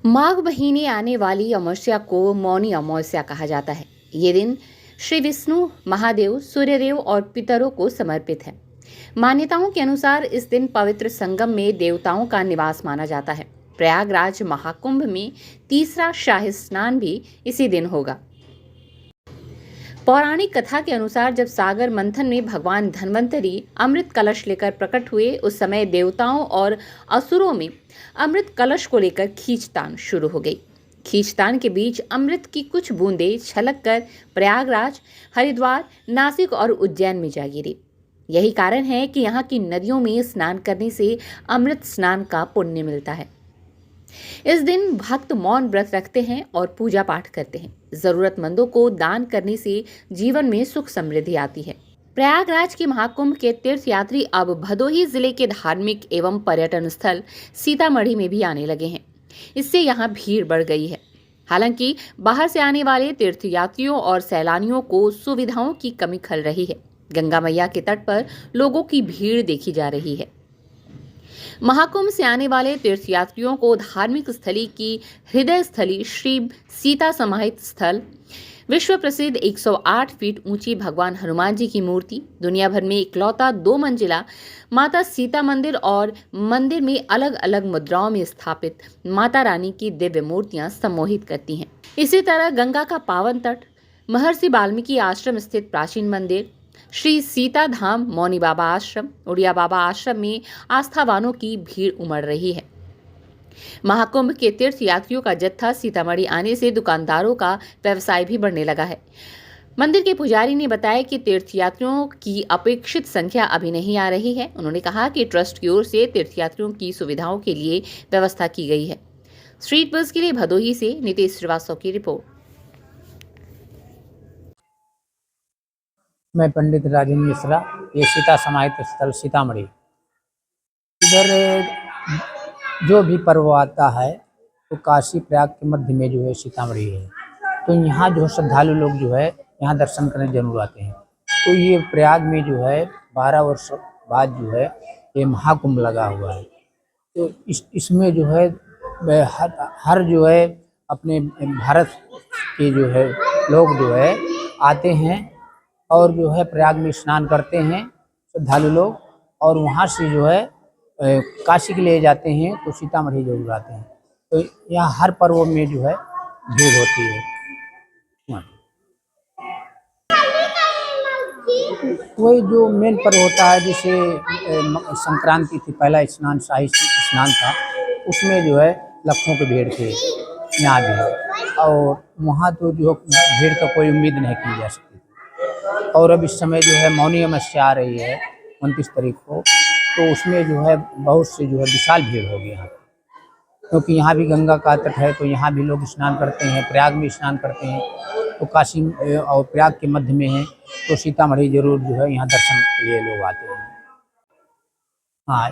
माघ महीने आने वाली अमावस्या को मौनी अमावस्या कहा जाता है। ये दिन श्री विष्णु, महादेव, सूर्यदेव और पितरों को समर्पित है। मान्यताओं के अनुसार इस दिन पवित्र संगम में देवताओं का निवास माना जाता है। प्रयागराज महाकुंभ में तीसरा शाही स्नान भी इसी दिन होगा। पौराणिक कथा के अनुसार जब सागर मंथन में भगवान धन्वंतरी अमृत कलश लेकर प्रकट हुए, उस समय देवताओं और असुरों में अमृत कलश को लेकर खींचतान शुरू हो गई। खींचतान के बीच अमृत की कुछ बूंदें छलक कर प्रयागराज, हरिद्वार, नासिक और उज्जैन में जा गिरी। यही कारण है कि यहाँ की नदियों में स्नान करने से अमृत स्नान का पुण्य मिलता है। इस दिन भक्त मौन व्रत रखते हैं और पूजा पाठ करते हैं। जरूरतमंदों को दान करने से जीवन में सुख समृद्धि आती है। प्रयागराज के महाकुंभ के तीर्थ यात्री अब भदोही जिले के धार्मिक एवं पर्यटन स्थल सीतामढ़ी में भी आने लगे हैं। इससे यहाँ भीड़ बढ़ गई है। हालांकि बाहर से आने वाले तीर्थयात्रियों और सैलानियों को सुविधाओं की कमी खल रही है। गंगा मैया के तट पर लोगों की भीड़ देखी जा रही है। महाकुंभ से आने वाले तीर्थयात्रियों को धार्मिक स्थली की हृदय स्थली श्री सीता समाहित स्थल, विश्व प्रसिद्ध 108 फीट ऊंची भगवान हनुमान जी की मूर्ति, दुनिया भर में इकलौता 2 मंजिला माता सीता मंदिर और मंदिर में अलग अलग मुद्राओं में स्थापित माता रानी की दिव्य मूर्तियां सम्मोहित करती हैं। इसी तरह गंगा का पावन तट, महर्षि वाल्मीकि आश्रम स्थित प्राचीन मंदिर, श्री सीता धाम, मौनी बाबा आश्रम, उड़िया बाबा आश्रम में आस्थावानों की भीड़ उमड़ रही है। महाकुंभ के तीर्थ यात्रियों का जत्था सीतामढ़ी आने से दुकानदारों का व्यवसाय भी बढ़ने लगा है। मंदिर के पुजारी ने बताया कि तीर्थयात्रियों की अपेक्षित संख्या अभी नहीं आ रही है। उन्होंने कहा कि ट्रस्ट की ओर से तीर्थयात्रियों की सुविधाओं के लिए व्यवस्था की गई है। स्ट्रीट बस के लिए भदोही से नितेश श्रीवास्तव की रिपोर्ट। मैं पंडित राजेंद्र मिश्रा, ये सीता समाहित स्थल सीतामढ़ी। इधर जो भी पर्व आता है तो काशी प्रयाग के मध्य में जो है सीतामढ़ी है, तो यहाँ जो श्रद्धालु लोग जो है यहाँ दर्शन करने जरूर आते हैं। तो ये प्रयाग में जो है 12 वर्ष बाद जो है ये महाकुंभ लगा हुआ है। तो इसमें जो है हर जो है अपने भारत के जो है लोग जो है आते हैं और जो है प्रयाग में स्नान करते हैं श्रद्धालु लोग, और वहाँ से जो है काशी के लिए जाते हैं तो सीतामढ़ी जरूर आते हैं। तो यहाँ हर पर्व में जो है भीड़ होती है। वही जो मेन पर्व होता है, जैसे संक्रांति थी, पहला स्नान शाही स्नान था, उसमें जो है लाखों की भीड़ थी यहाँ भी, और वहाँ तो जो भीड़ का कोई उम्मीद नहीं की जा सकती। और अब इस समय जो है मौनी अमावस्या आ रही है 29 तारीख को, तो उसमें जो है बहुत से जो है विशाल भीड़ होगी यहाँ, क्योंकि यहाँ भी गंगा का तट है, तो यहाँ भी लोग स्नान करते हैं, प्रयाग में स्नान करते हैं। तो काशी और प्रयाग के मध्य में है, तो सीतामढ़ी जरूर जो है यहाँ दर्शन के लिए लोग आते हैं। हाँ,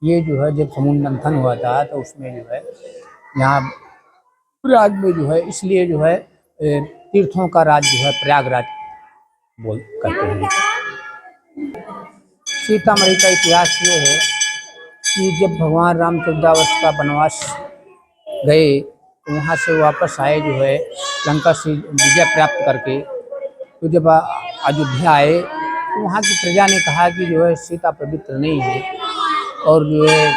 ये जो है जब समुद्र मंथन हुआ था तो उसमें जो है यहाँ प्रयाग में जो है, इसलिए जो है तीर्थों का राज जो है प्रयागराज बोल कहते हैं। सीतामढ़ी का इतिहास ये है कि जब भगवान राम 14 वर्ष का वनवास गए, तो वहाँ से वापस आए जो है लंका से विजय प्राप्त करके, तो जब अयोध्या आए तो वहाँ की प्रजा ने कहा कि जो है सीता पवित्र नहीं है, और जो है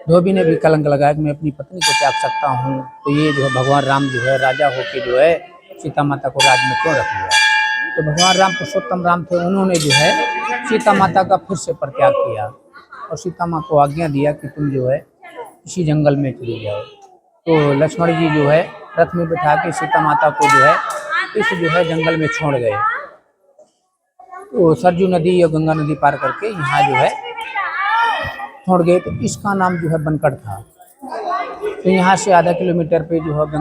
धोबी ने भी कलंक लगाया कि मैं अपनी पत्नी को त्याग सकता हूँ, तो ये जो है भगवान राम जो है राजा होके जो है सीता माता को राज में क्यों रख लिया। तो भगवान राम पुरुषोत्तम राम थे, उन्होंने जो है सीता माता का फिर से परित्याग किया और सीता माँ को आज्ञा दिया कि तुम जो है इसी जंगल में चले जाओ। तो लक्ष्मण जी जो है रथ में बिठा के सीता माता को जो है इस जो है जंगल में छोड़ गए। तो सरजू नदी या गंगा नदी पार करके यहाँ जो है छोड़ गए। तो इसका नाम जो है बनकट था। तो यहाँ से आधा किलोमीटर पे जो है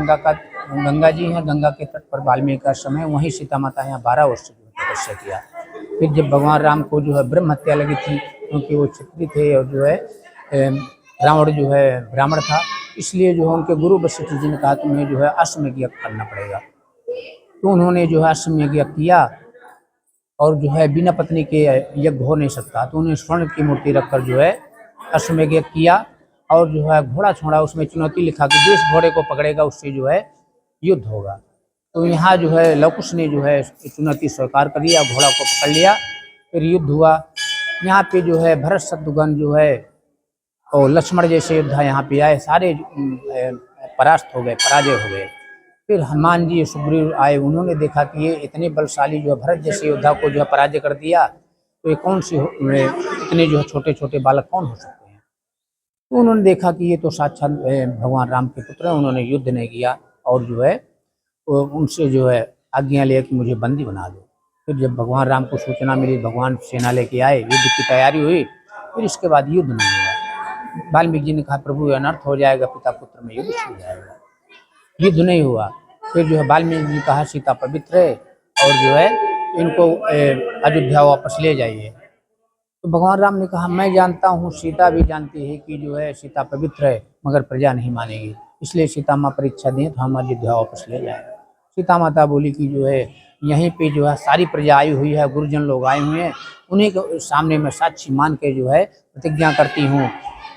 गंगा जी हैं, गंगा के तट पर वाल्मीकि आश्रम है, वहीं सीता माता यहाँ 12 वर्ष तपस्या किया। फिर जब भगवान राम को जो है ब्रह्म हत्या लगी थी, क्योंकि वो क्षत्रिय थे और जो है रावण जो है ब्राह्मण था, इसलिए जो है उनके गुरु वशिष्ठ जी ने कहा तुम्हें जो है अश्वमेध यज्ञ करना पड़ेगा। तो उन्होंने जो है अश्वमेध यज्ञ किया, और जो है बिना पत्नी के यज्ञ हो नहीं सकता, तो उन्होंने स्वर्ण की मूर्ति रखकर जो है अश्वमेध यज्ञ किया। और जो है घोड़ा छोड़ा, उसमें चुनौती लिखा कि जो इस घोड़े को पकड़ेगा उससे जो है युद्ध होगा। तो यहाँ जो है लव कुश ने जो है चुनौती स्वीकार कर लिया, घोड़ा को पकड़ लिया, फिर युद्ध हुआ। यहाँ पे जो है भरत शत्रुघ्न जो है और लक्ष्मण जैसे योद्धा यहाँ पे आए, सारे परास्त हो गए, पराजय हो गए। फिर हनुमान जी सुग्रीव आए, उन्होंने देखा कि ये इतने बलशाली जो है भरत जैसे योद्धा को जो है पराजय कर दिया, तो ये कौन सी इतने जो है छोटे छोटे बालक कौन हो सकते हैं। तो उन्होंने देखा कि ये तो साक्षात भगवान राम के पुत्र हैं। उन्होंने युद्ध नहीं किया और जो है वो उनसे जो है आज्ञा लिया कि मुझे बंदी बना दो। फिर जब भगवान राम को सूचना मिली, भगवान सेना लेके आए, युद्ध की तैयारी हुई, फिर इसके बाद युद्ध नहीं हुआ। वाल्मीकि जी ने कहा प्रभु अनर्थ हो जाएगा, पिता पुत्र में युद्ध छिड़ जाएगा, युद्ध नहीं हुआ। फिर जो है वाल्मीकि जी ने कहा सीता पवित्र है और जो है इनको अयोध्या वापस ले जाइए। तो भगवान राम ने कहा मैं जानता हूँ, सीता भी जानती है कि जो है सीता पवित्र है, मगर प्रजा नहीं मानेगी, इसलिए सीता माँ परीक्षा दें तो हम अयोध्या वापस ले जाए। सीता माता बोली कि जो है यहीं पे जो है सारी प्रजा आई हुई है, गुरुजन लोग आए हुए हैं, उन्हीं के सामने मैं साक्षी मान के जो है प्रतिज्ञा करती हूँ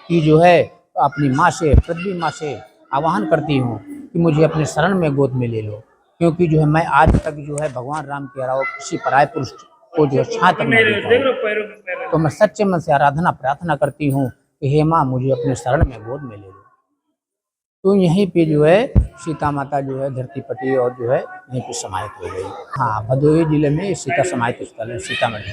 कि जो है अपनी माँ से, पृथ्वी माँ से आह्वान करती हूँ कि मुझे अपने शरण में गोद में ले लो, क्योंकि जो है मैं आज तक जो है भगवान राम के अलावा किसी पराये पुरुष को जो है छां तक नहीं देखा। तो मैं सच्चे मन से आराधना प्रार्थना करती हूँ कि हे माँ मुझे अपने शरण में गोद में ले लो। तो यहीं पे जो है सीता माता जो है धरती पटी और जो है यहीं पे समाहित हो गई। हाँ, भदोही जिले में सीता समाहित स्थल है, सीतामढ़ी।